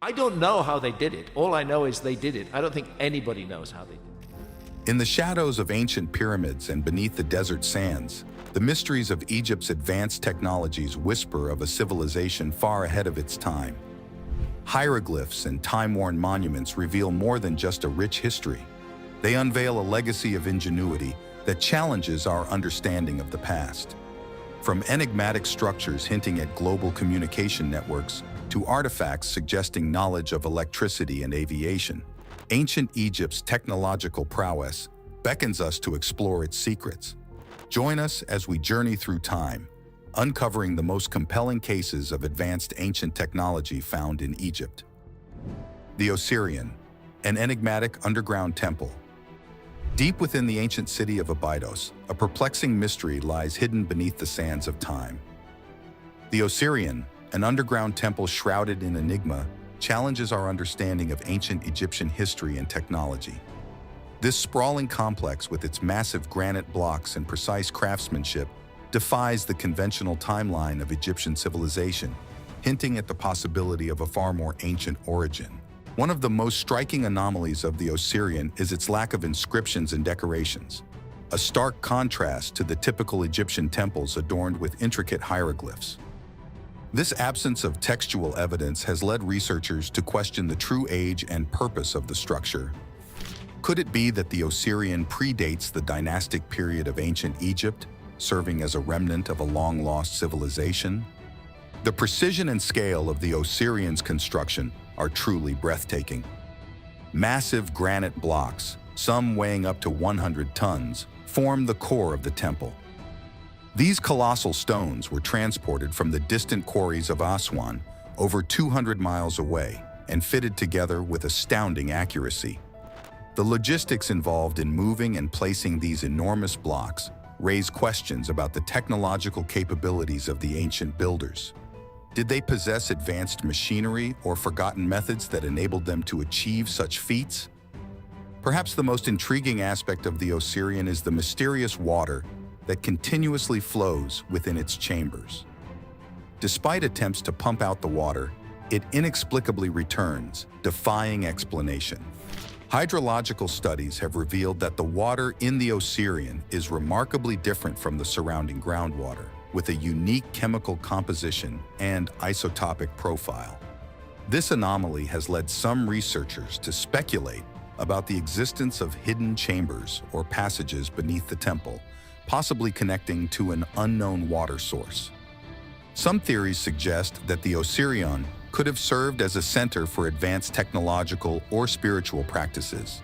I don't know how they did it. All I know is they did it. I don't think anybody knows how they did it. In the shadows of ancient pyramids and beneath the desert sands, the mysteries of Egypt's advanced technologies whisper of a civilization far ahead of its time. Hieroglyphs and time-worn monuments reveal more than just a rich history. They unveil a legacy of ingenuity that challenges our understanding of the past. From enigmatic structures hinting at global communication networks to artifacts suggesting knowledge of electricity and aviation, ancient Egypt's technological prowess beckons us to explore its secrets. Join us as we journey through time, uncovering the most compelling cases of advanced ancient technology found in Egypt. The Osirian, an enigmatic underground temple. Deep within the ancient city of Abydos, a perplexing mystery lies hidden beneath the sands of time. The Osirian, an underground temple shrouded in enigma, challenges our understanding of ancient Egyptian history and technology. This sprawling complex, with its massive granite blocks and precise craftsmanship, defies the conventional timeline of Egyptian civilization, hinting at the possibility of a far more ancient origin. One of the most striking anomalies of the Osirian is its lack of inscriptions and decorations, a stark contrast to the typical Egyptian temples adorned with intricate hieroglyphs. This absence of textual evidence has led researchers to question the true age and purpose of the structure. Could it be that the Osirian predates the dynastic period of ancient Egypt, serving as a remnant of a long-lost civilization? The precision and scale of the Osirian's construction are truly breathtaking. Massive granite blocks, some weighing up to 100 tons, form the core of the temple. These colossal stones were transported from the distant quarries of Aswan, over 200 miles away, and fitted together with astounding accuracy. The logistics involved in moving and placing these enormous blocks raise questions about the technological capabilities of the ancient builders. Did they possess advanced machinery or forgotten methods that enabled them to achieve such feats? Perhaps the most intriguing aspect of the Osirian is the mysterious water that continuously flows within its chambers. Despite attempts to pump out the water, it inexplicably returns, defying explanation. Hydrological studies have revealed that the water in the Osirian is remarkably different from the surrounding groundwater, with a unique chemical composition and isotopic profile. This anomaly has led some researchers to speculate about the existence of hidden chambers or passages beneath the temple, possibly connecting to an unknown water source. Some theories suggest that the Osirian could have served as a center for advanced technological or spiritual practices,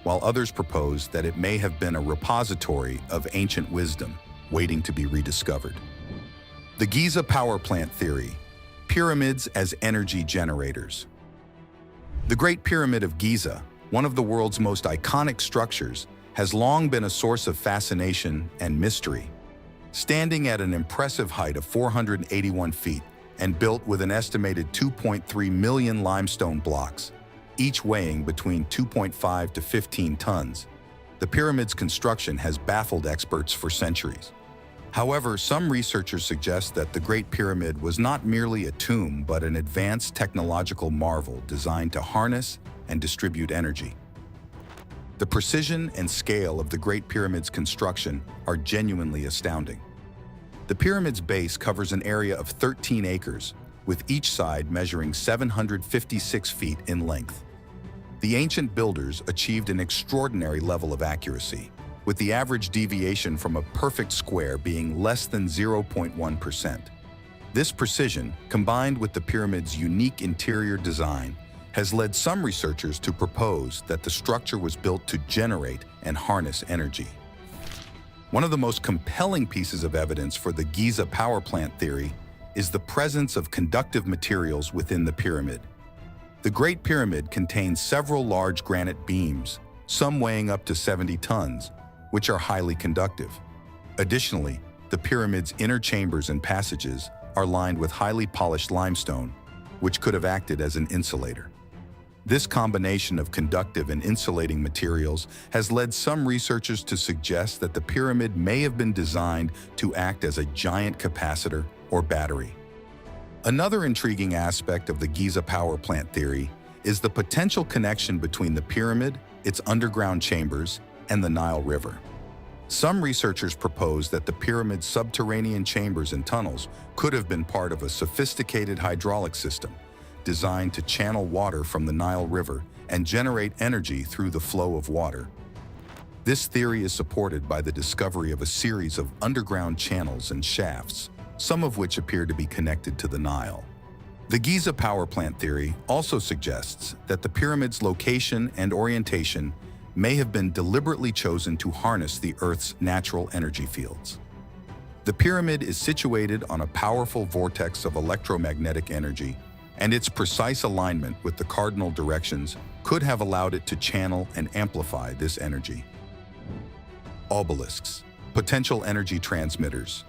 while others propose that it may have been a repository of ancient wisdom waiting to be rediscovered. The Giza power plant theory, pyramids as energy generators. The Great Pyramid of Giza, one of the world's most iconic structures, has long been a source of fascination and mystery. Standing at an impressive height of 481 feet and built with an estimated 2.3 million limestone blocks, each weighing between 2.5 to 15 tons, the pyramid's construction has baffled experts for centuries. However, some researchers suggest that the Great Pyramid was not merely a tomb but an advanced technological marvel designed to harness and distribute energy. The precision and scale of the Great Pyramid's construction are genuinely astounding. The pyramid's base covers an area of 13 acres, with each side measuring 756 feet in length. The ancient builders achieved an extraordinary level of accuracy, with the average deviation from a perfect square being less than 0.1%. This precision, combined with the pyramid's unique interior design, has led some researchers to propose that the structure was built to generate and harness energy. One of the most compelling pieces of evidence for the Giza power plant theory is the presence of conductive materials within the pyramid. The Great Pyramid contains several large granite beams, some weighing up to 70 tons, which are highly conductive. Additionally, the pyramid's inner chambers and passages are lined with highly polished limestone, which could have acted as an insulator. This combination of conductive and insulating materials has led some researchers to suggest that the pyramid may have been designed to act as a giant capacitor or battery. Another intriguing aspect of the Giza power plant theory is the potential connection between the pyramid, its underground chambers, and the Nile River. Some researchers propose that the pyramid's subterranean chambers and tunnels could have been part of a sophisticated hydraulic system designed to channel water from the Nile River and generate energy through the flow of water. This theory is supported by the discovery of a series of underground channels and shafts, some of which appear to be connected to the Nile. The Giza power plant theory also suggests that the pyramid's location and orientation may have been deliberately chosen to harness the Earth's natural energy fields. The pyramid is situated on a powerful vortex of electromagnetic energy, and its precise alignment with the cardinal directions could have allowed it to channel and amplify this energy. Obelisks, potential energy transmitters.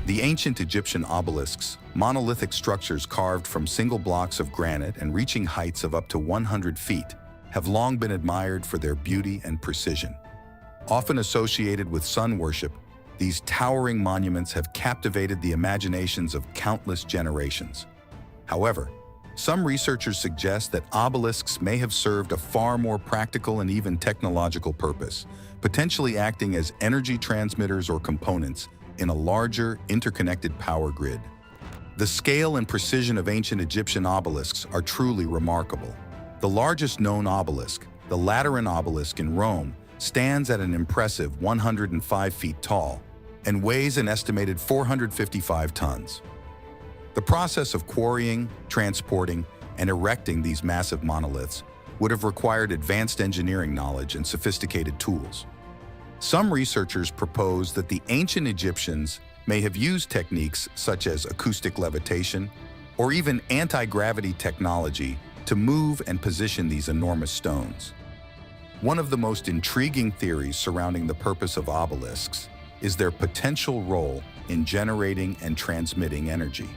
The ancient Egyptian obelisks, monolithic structures carved from single blocks of granite and reaching heights of up to 100 feet, have long been admired for their beauty and precision. Often associated with sun worship, these towering monuments have captivated the imaginations of countless generations. However, some researchers suggest that obelisks may have served a far more practical and even technological purpose, potentially acting as energy transmitters or components in a larger, interconnected power grid. The scale and precision of ancient Egyptian obelisks are truly remarkable. The largest known obelisk, the Lateran obelisk in Rome, stands at an impressive 105 feet tall and weighs an estimated 455 tons. The process of quarrying, transporting, and erecting these massive monoliths would have required advanced engineering knowledge and sophisticated tools. Some researchers propose that the ancient Egyptians may have used techniques such as acoustic levitation or even anti-gravity technology to move and position these enormous stones. One of the most intriguing theories surrounding the purpose of obelisks is their potential role in generating and transmitting energy.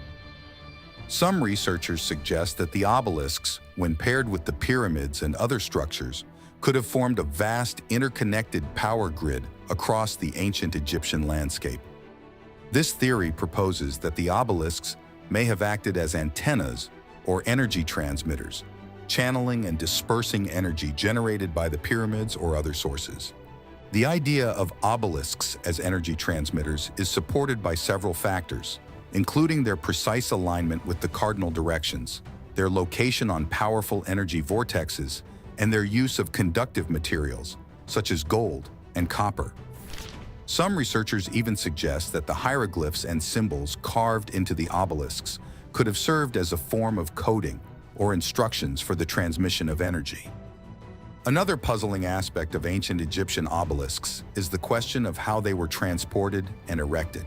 Some researchers suggest that the obelisks, when paired with the pyramids and other structures, could have formed a vast interconnected power grid across the ancient Egyptian landscape. This theory proposes that the obelisks may have acted as antennas or energy transmitters, channeling and dispersing energy generated by the pyramids or other sources. The idea of obelisks as energy transmitters is supported by several factors, including their precise alignment with the cardinal directions, their location on powerful energy vortexes, and their use of conductive materials, such as gold and copper. Some researchers even suggest that the hieroglyphs and symbols carved into the obelisks could have served as a form of coding or instructions for the transmission of energy. Another puzzling aspect of ancient Egyptian obelisks is the question of how they were transported and erected.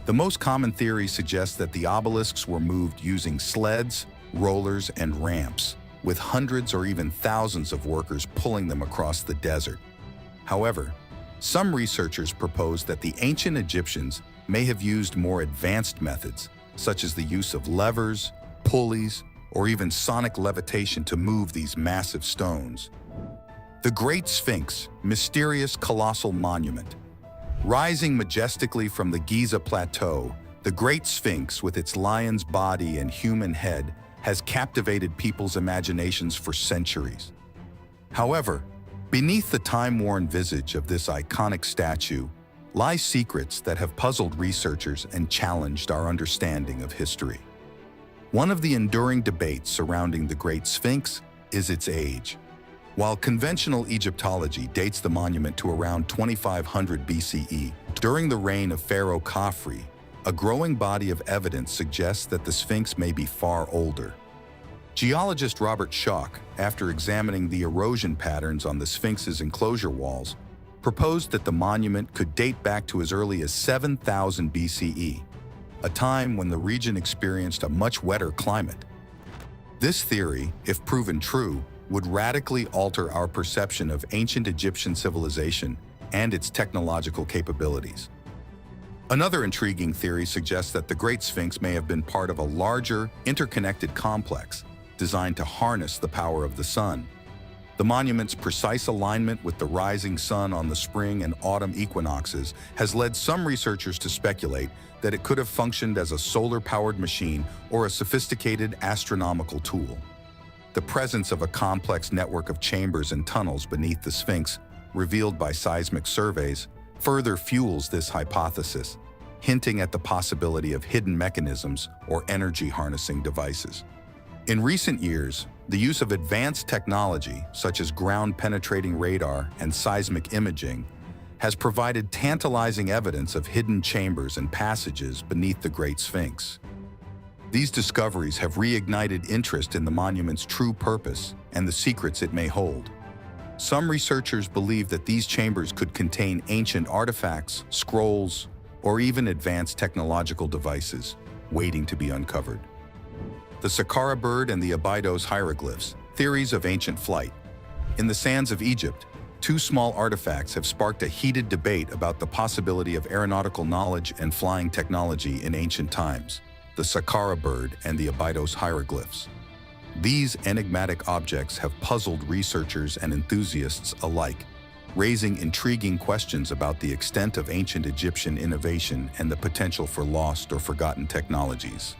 The most common theory suggests that the obelisks were moved using sleds, rollers, and ramps, with hundreds or even thousands of workers pulling them across the desert. However, some researchers propose that the ancient Egyptians may have used more advanced methods, such as the use of levers, pulleys, or even sonic levitation to move these massive stones. The Great Sphinx, mysterious colossal monument. Rising majestically from the Giza Plateau, the Great Sphinx, with its lion's body and human head, has captivated people's imaginations for centuries. However, beneath the time-worn visage of this iconic statue lie secrets that have puzzled researchers and challenged our understanding of history. One of the enduring debates surrounding the Great Sphinx is its age. While conventional Egyptology dates the monument to around 2500 BCE, during the reign of Pharaoh Khafre, a growing body of evidence suggests that the Sphinx may be far older. Geologist Robert Schoch, after examining the erosion patterns on the Sphinx's enclosure walls, proposed that the monument could date back to as early as 7000 BCE, a time when the region experienced a much wetter climate. This theory, if proven true, would radically alter our perception of ancient Egyptian civilization and its technological capabilities. Another intriguing theory suggests that the Great Sphinx may have been part of a larger, interconnected complex designed to harness the power of the sun. The monument's precise alignment with the rising sun on the spring and autumn equinoxes has led some researchers to speculate that it could have functioned as a solar-powered machine or a sophisticated astronomical tool. The presence of a complex network of chambers and tunnels beneath the Sphinx, revealed by seismic surveys, further fuels this hypothesis, hinting at the possibility of hidden mechanisms or energy-harnessing devices. In recent years, the use of advanced technology, such as ground-penetrating radar and seismic imaging, has provided tantalizing evidence of hidden chambers and passages beneath the Great Sphinx. These discoveries have reignited interest in the monument's true purpose and the secrets it may hold. Some researchers believe that these chambers could contain ancient artifacts, scrolls, or even advanced technological devices waiting to be uncovered. The Saqqara bird and the Abydos hieroglyphs, theories of ancient flight. In the sands of Egypt, two small artifacts have sparked a heated debate about the possibility of aeronautical knowledge and flying technology in ancient times, the Saqqara bird and the Abydos hieroglyphs. These enigmatic objects have puzzled researchers and enthusiasts alike, raising intriguing questions about the extent of ancient Egyptian innovation and the potential for lost or forgotten technologies.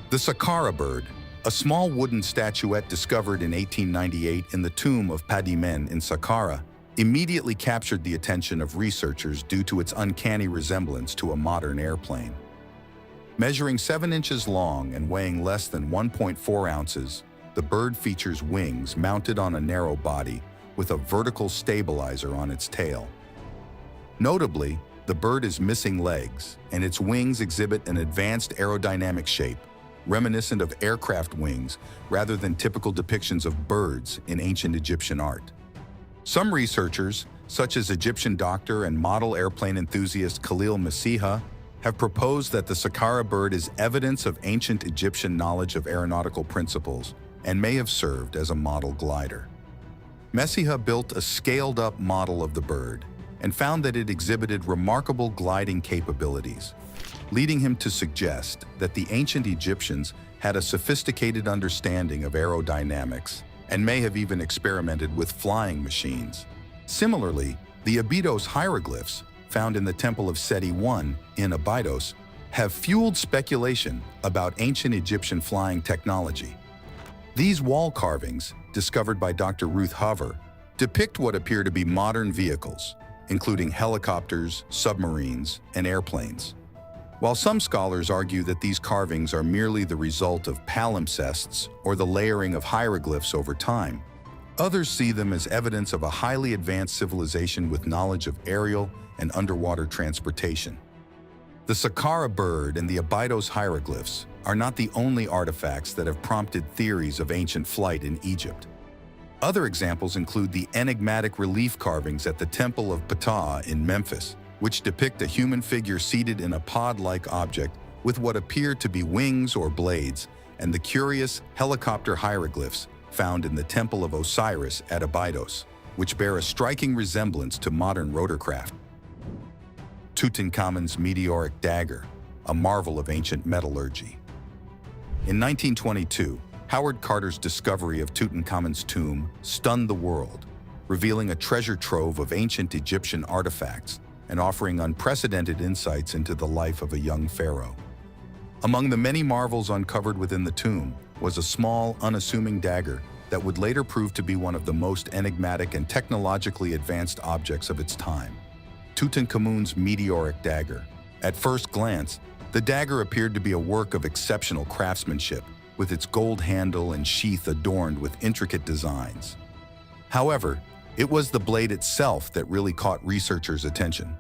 The Saqqara bird, a small wooden statuette discovered in 1898 in the tomb of Padimen in Saqqara, immediately captured the attention of researchers due to its uncanny resemblance to a modern airplane. Measuring 7 inches long and weighing less than 1.4 ounces, the bird features wings mounted on a narrow body with a vertical stabilizer on its tail. Notably, the bird is missing legs, and its wings exhibit an advanced aerodynamic shape, reminiscent of aircraft wings rather than typical depictions of birds in ancient Egyptian art. Some researchers, such as Egyptian doctor and model airplane enthusiast Khalil Messiha, have proposed that the Saqqara bird is evidence of ancient Egyptian knowledge of aeronautical principles and may have served as a model glider. Messiha built a scaled-up model of the bird and found that it exhibited remarkable gliding capabilities, leading him to suggest that the ancient Egyptians had a sophisticated understanding of aerodynamics and may have even experimented with flying machines. Similarly, the Abydos hieroglyphs, found in the Temple of Seti I in Abydos, have fueled speculation about ancient Egyptian flying technology. These wall carvings, discovered by Dr. Ruth Hover, depict what appear to be modern vehicles, including helicopters, submarines, and airplanes. While some scholars argue that these carvings are merely the result of palimpsests or the layering of hieroglyphs over time, others see them as evidence of a highly advanced civilization with knowledge of aerial and underwater transportation. The Saqqara bird and the Abydos hieroglyphs are not the only artifacts that have prompted theories of ancient flight in Egypt. Other examples include the enigmatic relief carvings at the Temple of Ptah in Memphis, which depict a human figure seated in a pod-like object with what appear to be wings or blades, and the curious helicopter hieroglyphs found in the Temple of Osiris at Abydos, which bear a striking resemblance to modern rotorcraft. Tutankhamun's meteoric dagger, a marvel of ancient metallurgy. In 1922, Howard Carter's discovery of Tutankhamun's tomb stunned the world, revealing a treasure trove of ancient Egyptian artifacts and offering unprecedented insights into the life of a young pharaoh. Among the many marvels uncovered within the tomb was a small, unassuming dagger that would later prove to be one of the most enigmatic and technologically advanced objects of its time. Tutankhamun's meteoric dagger. At first glance, the dagger appeared to be a work of exceptional craftsmanship, with its gold handle and sheath adorned with intricate designs. However, it was the blade itself that really caught researchers' attention.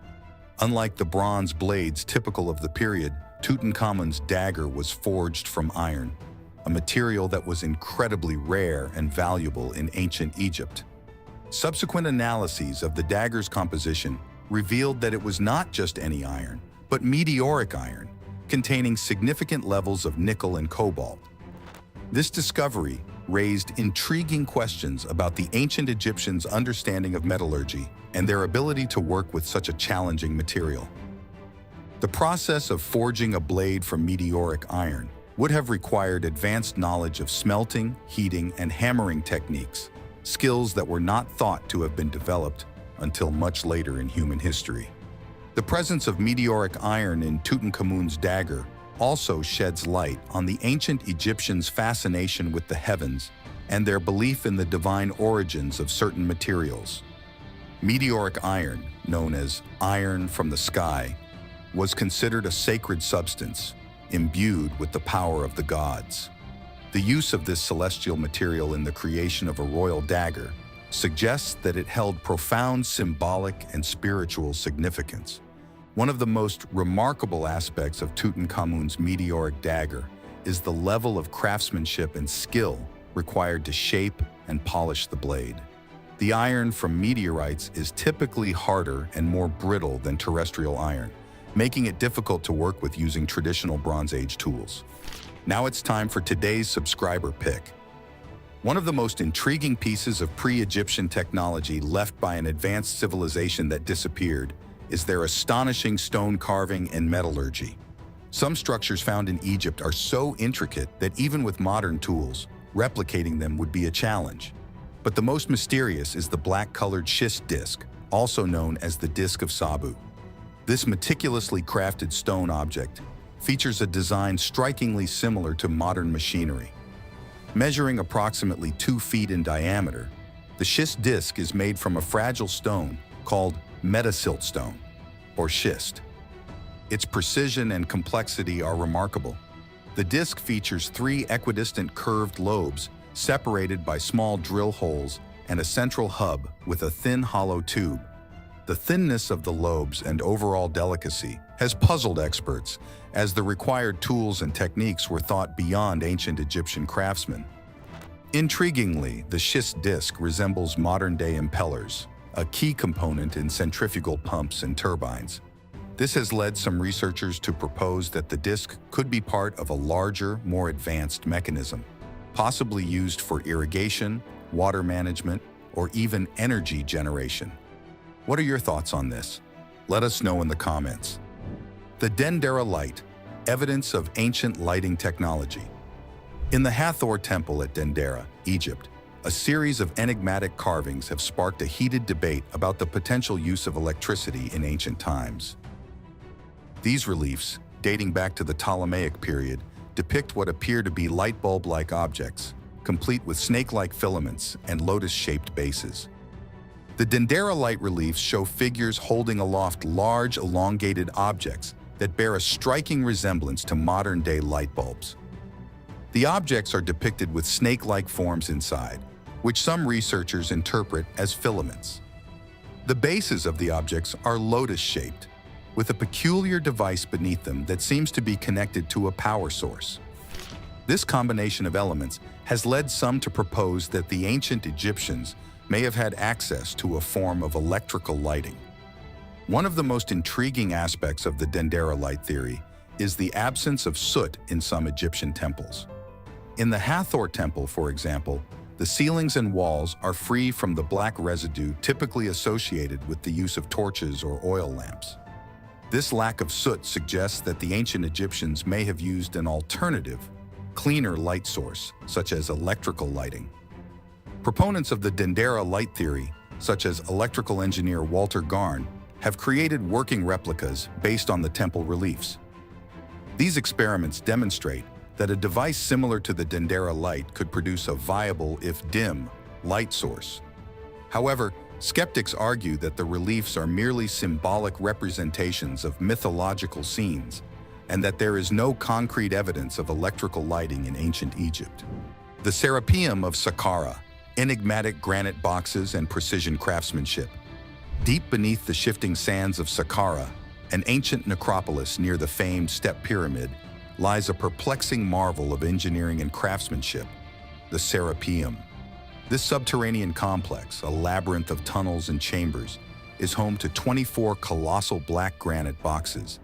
Unlike the bronze blades typical of the period, Tutankhamun's dagger was forged from iron, a material that was incredibly rare and valuable in ancient Egypt. Subsequent analyses of the dagger's composition revealed that it was not just any iron, but meteoric iron, containing significant levels of nickel and cobalt. This discovery raised intriguing questions about the ancient Egyptians' understanding of metallurgy and their ability to work with such a challenging material. The process of forging a blade from meteoric iron would have required advanced knowledge of smelting, heating, and hammering techniques, skills that were not thought to have been developed until much later in human history. The presence of meteoric iron in Tutankhamun's dagger also sheds light on the ancient Egyptians' fascination with the heavens and their belief in the divine origins of certain materials. Meteoric iron, known as iron from the sky, was considered a sacred substance, imbued with the power of the gods. The use of this celestial material in the creation of a royal dagger suggests that it held profound symbolic and spiritual significance. One of the most remarkable aspects of Tutankhamun's meteoric dagger is the level of craftsmanship and skill required to shape and polish the blade. The iron from meteorites is typically harder and more brittle than terrestrial iron, making it difficult to work with using traditional Bronze Age tools. Now it's time for today's subscriber pick. One of the most intriguing pieces of pre-Egyptian technology left by an advanced civilization that disappeared is their astonishing stone carving and metallurgy. Some structures found in Egypt are so intricate that even with modern tools, replicating them would be a challenge. But the most mysterious is the black-colored schist disc, also known as the Disc of Sabu. This meticulously crafted stone object features a design strikingly similar to modern machinery. Measuring approximately 2 feet in diameter, the schist disc is made from a fragile stone called metasiltstone, or schist. Its precision and complexity are remarkable. The disc features 3 equidistant curved lobes separated by small drill holes and a central hub with a thin hollow tube. The thinness of the lobes and overall delicacy has puzzled experts, as the required tools and techniques were thought beyond ancient Egyptian craftsmen. Intriguingly, the schist disc resembles modern-day impellers, a key component in centrifugal pumps and turbines. This has led some researchers to propose that the disc could be part of a larger, more advanced mechanism, possibly used for irrigation, water management, or even energy generation. What are your thoughts on this? Let us know in the comments. The Dendera light, evidence of ancient lighting technology. In the Hathor Temple at Dendera, Egypt, a series of enigmatic carvings have sparked a heated debate about the potential use of electricity in ancient times. These reliefs, dating back to the Ptolemaic period, depict what appear to be light bulb-like objects, complete with snake-like filaments and lotus-shaped bases. The Dendera light reliefs show figures holding aloft large, elongated objects that bear a striking resemblance to modern-day light bulbs. The objects are depicted with snake-like forms inside, which some researchers interpret as filaments. The bases of the objects are lotus-shaped, with a peculiar device beneath them that seems to be connected to a power source. This combination of elements has led some to propose that the ancient Egyptians may have had access to a form of electrical lighting. One of the most intriguing aspects of the Dendera light theory is the absence of soot in some Egyptian temples. In the Hathor Temple, for example, the ceilings and walls are free from the black residue typically associated with the use of torches or oil lamps. This lack of soot suggests that the ancient Egyptians may have used an alternative, cleaner light source, such as electrical lighting. Proponents of the Dendera light theory, such as electrical engineer Walter Garn, have created working replicas based on the temple reliefs. These experiments demonstrate that a device similar to the Dendera light could produce a viable, if dim, light source. However, skeptics argue that the reliefs are merely symbolic representations of mythological scenes, and that there is no concrete evidence of electrical lighting in ancient Egypt. The Serapeum of Saqqara, enigmatic granite boxes and precision craftsmanship. Deep beneath the shifting sands of Saqqara, an ancient necropolis near the famed Step Pyramid, lies a perplexing marvel of engineering and craftsmanship, the Serapeum. This subterranean complex, a labyrinth of tunnels and chambers, is home to 24 colossal black granite boxes,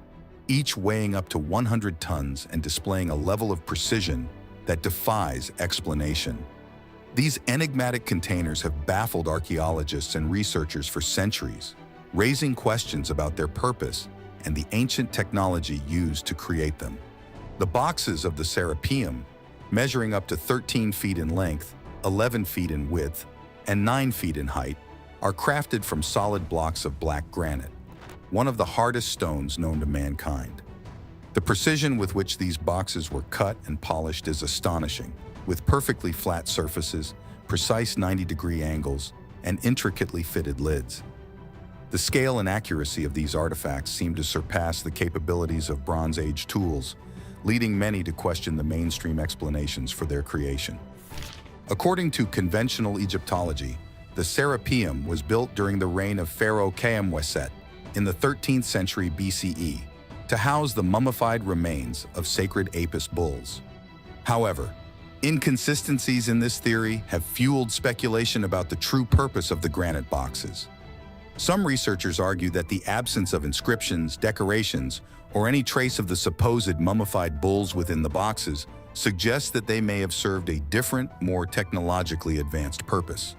each weighing up to 100 tons and displaying a level of precision that defies explanation. These enigmatic containers have baffled archaeologists and researchers for centuries, raising questions about their purpose and the ancient technology used to create them. The boxes of the Serapeum, measuring up to 13 feet in length, 11 feet in width, and 9 feet in height, are crafted from solid blocks of black granite, one of the hardest stones known to mankind. The precision with which these boxes were cut and polished is astonishing, with perfectly flat surfaces, precise 90-degree angles, and intricately fitted lids. The scale and accuracy of these artifacts seem to surpass the capabilities of Bronze Age tools, leading many to question the mainstream explanations for their creation. According to conventional Egyptology, the Serapeum was built during the reign of Pharaoh Khaemweset in the 13th century BCE to house the mummified remains of sacred Apis bulls. However, inconsistencies in this theory have fueled speculation about the true purpose of the granite boxes. Some researchers argue that the absence of inscriptions, decorations, or any trace of the supposed mummified bulls within the boxes suggests that they may have served a different, more technologically advanced purpose.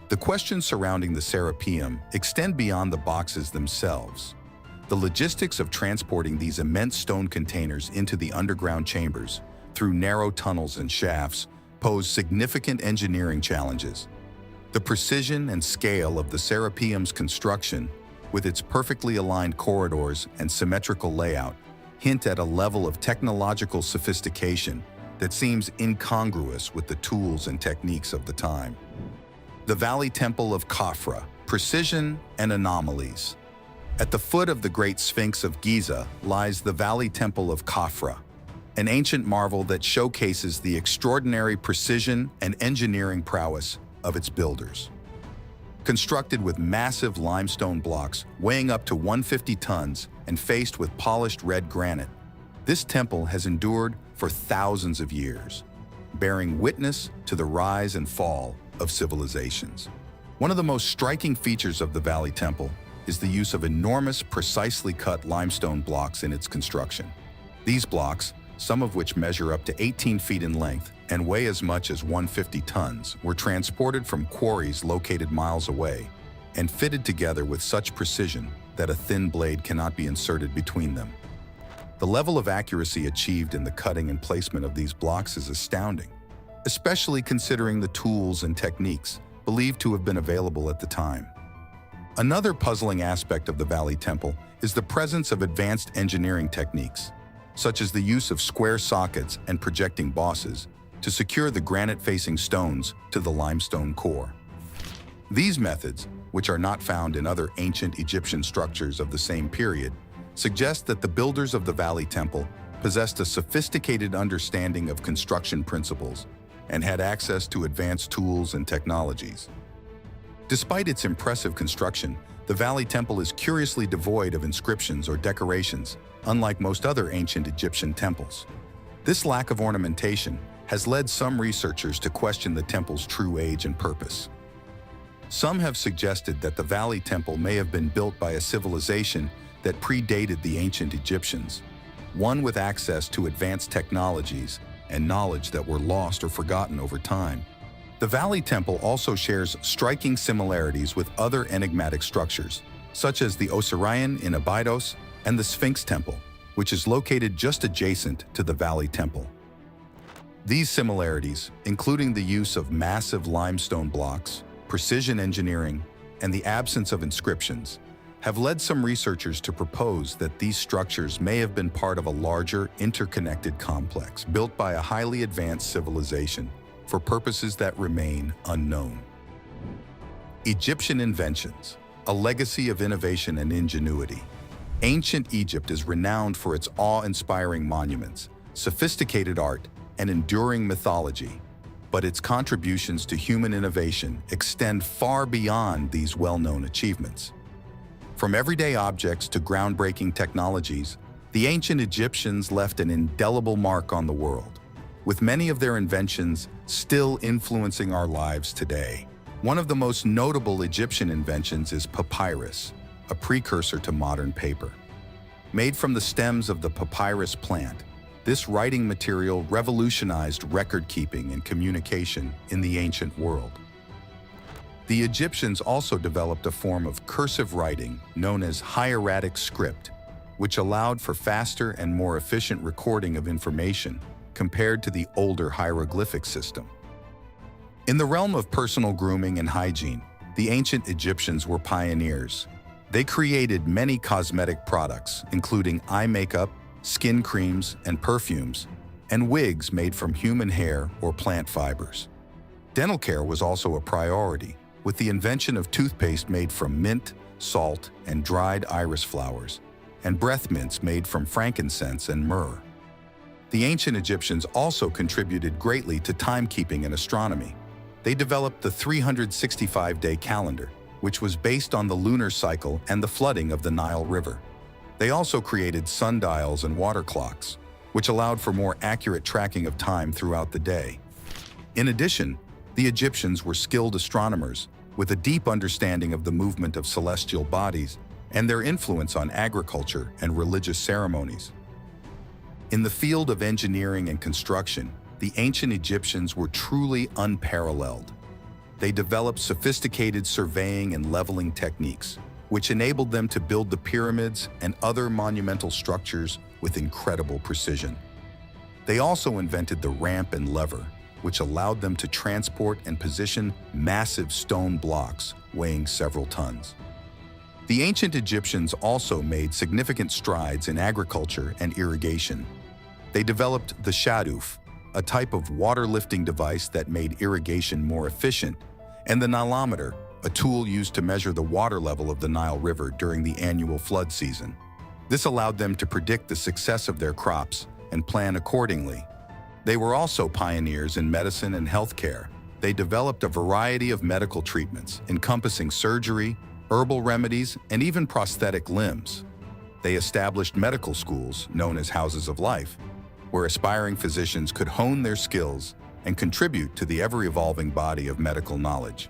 The questions surrounding the Serapeum extend beyond the boxes themselves. The logistics of transporting these immense stone containers into the underground chambers through narrow tunnels and shafts pose significant engineering challenges. The precision and scale of the Serapeum's construction, with its perfectly aligned corridors and symmetrical layout, hint at a level of technological sophistication that seems incongruous with the tools and techniques of the time. The Valley Temple of Khafra, precision and anomalies. At the foot of the Great Sphinx of Giza lies the Valley Temple of Khafra, an ancient marvel that showcases the extraordinary precision and engineering prowess of its builders. Constructed with massive limestone blocks weighing up to 150 tons and faced with polished red granite, this temple has endured for thousands of years, bearing witness to the rise and fall of civilizations. One of the most striking features of the Valley Temple is the use of enormous, precisely cut limestone blocks in its construction. These blocks, some of which measure up to 18 feet in length and weigh as much as 150 tons, were transported from quarries located miles away and fitted together with such precision that a thin blade cannot be inserted between them. The level of accuracy achieved in the cutting and placement of these blocks is astounding, especially considering the tools and techniques believed to have been available at the time. Another puzzling aspect of the Valley Temple is the presence of advanced engineering techniques, such as the use of square sockets and projecting bosses to secure the granite-facing stones to the limestone core. These methods, which are not found in other ancient Egyptian structures of the same period, suggest that the builders of the Valley Temple possessed a sophisticated understanding of construction principles and had access to advanced tools and technologies. Despite its impressive construction, the Valley Temple is curiously devoid of inscriptions or decorations, unlike most other ancient Egyptian temples. This lack of ornamentation has led some researchers to question the temple's true age and purpose. Some have suggested that the Valley Temple may have been built by a civilization that predated the ancient Egyptians, one with access to advanced technologies and knowledge that were lost or forgotten over time. The Valley Temple also shares striking similarities with other enigmatic structures, such as the Osirian in Abydos and the Sphinx Temple, which is located just adjacent to the Valley Temple. These similarities, including the use of massive limestone blocks, precision engineering, and the absence of inscriptions, have led some researchers to propose that these structures may have been part of a larger, interconnected complex built by a highly advanced civilization for purposes that remain unknown. Egyptian inventions, a legacy of innovation and ingenuity. Ancient Egypt is renowned for its awe-inspiring monuments, sophisticated art, and enduring mythology, but its contributions to human innovation extend far beyond these well-known achievements. From everyday objects to groundbreaking technologies, the ancient Egyptians left an indelible mark on the world, with many of their inventions still influencing our lives today. One of the most notable Egyptian inventions is papyrus, a precursor to modern paper. Made from the stems of the papyrus plant, this writing material revolutionized record-keeping and communication in the ancient world. The Egyptians also developed a form of cursive writing known as hieratic script, which allowed for faster and more efficient recording of information compared to the older hieroglyphic system. In the realm of personal grooming and hygiene, the ancient Egyptians were pioneers. They created many cosmetic products, including eye makeup, skin creams, and perfumes, and wigs made from human hair or plant fibers. Dental care was also a priority, with the invention of toothpaste made from mint, salt, and dried iris flowers, and breath mints made from frankincense and myrrh. The ancient Egyptians also contributed greatly to timekeeping and astronomy. They developed the 365-day calendar, which was based on the lunar cycle and the flooding of the Nile River. They also created sundials and water clocks, which allowed for more accurate tracking of time throughout the day. In addition, the Egyptians were skilled astronomers with a deep understanding of the movement of celestial bodies and their influence on agriculture and religious ceremonies. In the field of engineering and construction, the ancient Egyptians were truly unparalleled. They developed sophisticated surveying and leveling techniques, which enabled them to build the pyramids and other monumental structures with incredible precision. They also invented the ramp and lever, which allowed them to transport and position massive stone blocks weighing several tons. The ancient Egyptians also made significant strides in agriculture and irrigation. They developed the shaduf, a type of water-lifting device that made irrigation more efficient, and the nilometer, a tool used to measure the water level of the Nile River during the annual flood season. This allowed them to predict the success of their crops and plan accordingly. They were also pioneers in medicine and healthcare. They developed a variety of medical treatments, encompassing surgery, herbal remedies, and even prosthetic limbs. They established medical schools, known as houses of life, where aspiring physicians could hone their skills and contribute to the ever-evolving body of medical knowledge.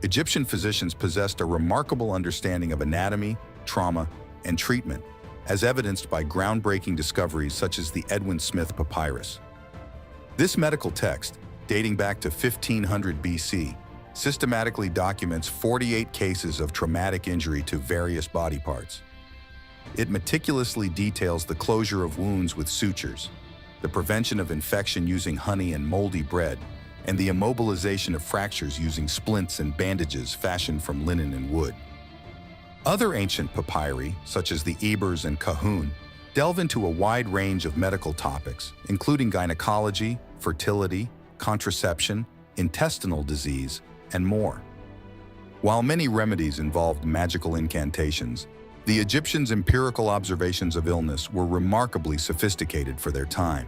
Egyptian physicians possessed a remarkable understanding of anatomy, trauma, and treatment, as evidenced by groundbreaking discoveries such as the Edwin Smith Papyrus. This medical text, dating back to 1500 BC, systematically documents 48 cases of traumatic injury to various body parts. It meticulously details the closure of wounds with sutures, the prevention of infection using honey and moldy bread, and the immobilization of fractures using splints and bandages fashioned from linen and wood. Other ancient papyri, such as the Ebers and Kahun, delve into a wide range of medical topics, including gynecology, fertility, contraception, intestinal disease, and more. While many remedies involved magical incantations, the Egyptians' empirical observations of illness were remarkably sophisticated for their time.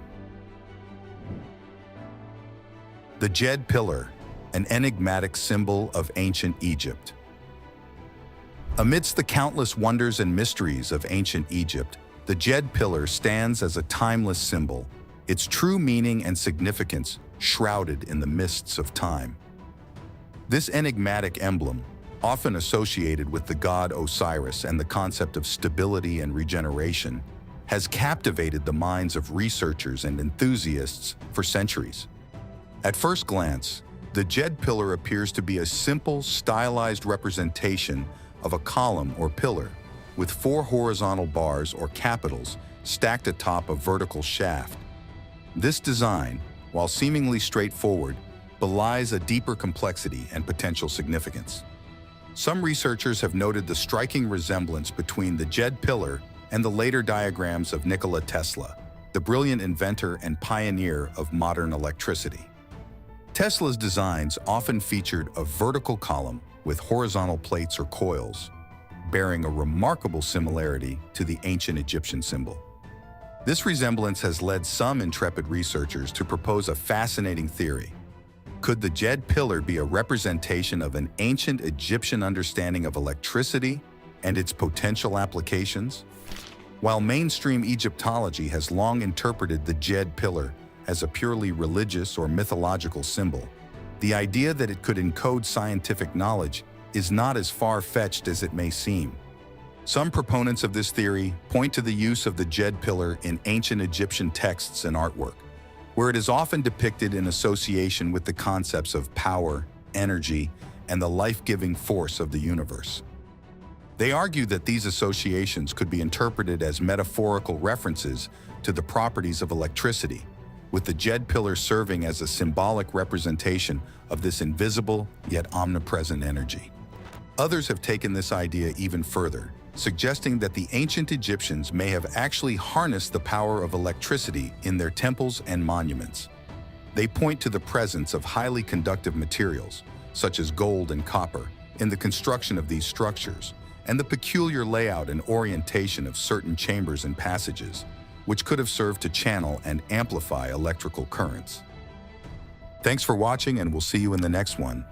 The Djed Pillar, an enigmatic symbol of ancient Egypt. Amidst the countless wonders and mysteries of ancient Egypt, the Djed Pillar stands as a timeless symbol, its true meaning and significance shrouded in the mists of time. This enigmatic emblem, often associated with the god Osiris and the concept of stability and regeneration, has captivated the minds of researchers and enthusiasts for centuries. At first glance, the Djed Pillar appears to be a simple, stylized representation of a column or pillar, with 4 horizontal bars or capitals stacked atop a vertical shaft. This design, while seemingly straightforward, belies a deeper complexity and potential significance. Some researchers have noted the striking resemblance between the Djed Pillar and the later diagrams of Nikola Tesla, the brilliant inventor and pioneer of modern electricity. Tesla's designs often featured a vertical column with horizontal plates or coils, bearing a remarkable similarity to the ancient Egyptian symbol. This resemblance has led some intrepid researchers to propose a fascinating theory. Could the Djed Pillar be a representation of an ancient Egyptian understanding of electricity and its potential applications? While mainstream Egyptology has long interpreted the Djed Pillar as a purely religious or mythological symbol, the idea that it could encode scientific knowledge is not as far-fetched as it may seem. Some proponents of this theory point to the use of the Djed Pillar in ancient Egyptian texts and artwork, where it is often depicted in association with the concepts of power, energy, and the life-giving force of the universe. They argue that these associations could be interpreted as metaphorical references to the properties of electricity, with the jed pillar serving as a symbolic representation of this invisible yet omnipresent energy. Others have taken this idea even further, suggesting that the ancient Egyptians may have actually harnessed the power of electricity in their temples and monuments. They point to the presence of highly conductive materials, such as gold and copper, in the construction of these structures, and the peculiar layout and orientation of certain chambers and passages, which could have served to channel and amplify electrical currents. Thanks for watching, and we'll see you in the next one.